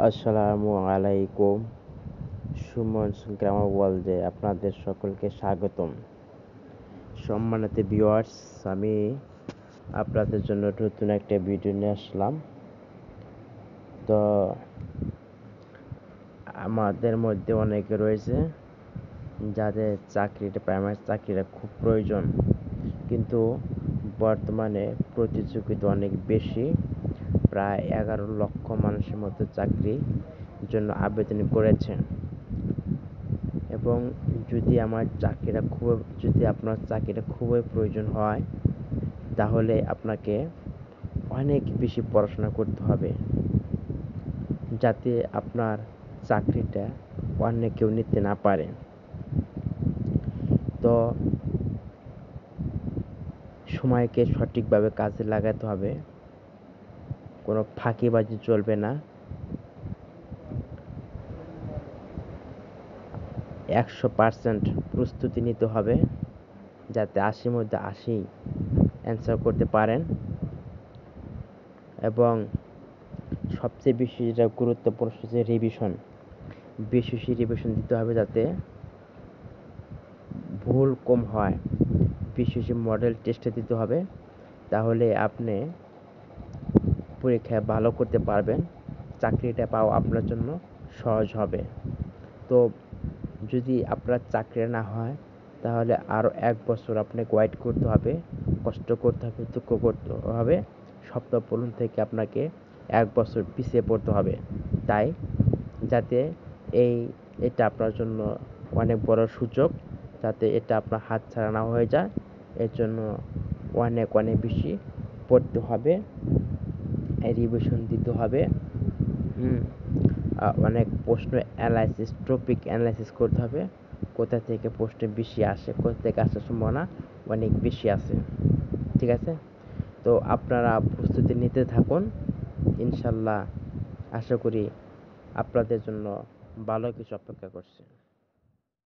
আসসালামু আলাইকুম। সুমন গ্রামার ওয়ার্ল্ডে আপনাদের সকলকে স্বাগতম। সম্মানিত ভিউয়ার্স, আমি আপনাদের জন্য নতুন একটা ভিডিও নিয়ে আসলাম। তো আমাদের মধ্যে অনেকে রয়েছে যাদের প্রাইমারি চাকরিটা খুব প্রয়োজন, কিন্তু বর্তমানে প্রতিযোগিতা অনেক বেশি। প্রায় 11 লক্ষ মানুষের মতো চাকরির জন্য আবেদন করেছে। এবং যদি আপনার চাকরিটা খুবই প্রয়োজন হয়, তাহলে আপনাকে অনেক বেশি পড়াশোনা করতে হবে, যাতে আপনার চাকরিটা অন্য কেউ নিতে না পারে। তো সময়কে সঠিকভাবে কাজে লাগাতে হবে, কোনো ফাঁকিবাজি চলবে না। 100% প্রস্তুতি নিতে হবে, যাতে 80 মধ্যে 80 অ্যান্সার করতে পারেন। এবং সবচেয়ে বেশি যেটা গুরুত্বপূর্ণ হচ্ছে রিভিশন। বেশি রিভিশন দিতে হবে, যাতে ভুল কম হয়। বেশি মডেল টেস্টে দিতে হবে, তাহলে আপনি পরীক্ষায় ভালো করতে পারবেন। চাকরিটা পাওয়া আপনার জন্য সহজ হবে। তো যদি আপনার চাকরি না হয়, তাহলে আরও 1 বছর আপনাকে ওয়েট করতে হবে, কষ্ট করতে হবে, দুঃখ করতে হবে। স্বপ্ন পূরণ থেকে আপনাকে 1 বছর পিছিয়ে পড়তে হবে। তাই যাতে এটা আপনার জন্য অনেক বড় সুযোগ, যাতে এটা আপনার হাতছাড়া না হয়ে যায়, এর জন্য অনেক বেশি পড়তে হবে, রিভিশন দিতে হবে। অনেক প্রশ্ন টপিক অ্যানালাইসিস করতে হবে। কোথা থেকে প্রশ্ন বেশি আসে, কোথা থেকে আসার সম্ভাবনা অনেক বেশি আছে। ঠিক আছে? তো আপনারা প্রস্তুতি নিতে থাকুন। ইনশাল্লাহ আশা করি আপনাদের জন্য ভালো কিছু অপেক্ষা করছে।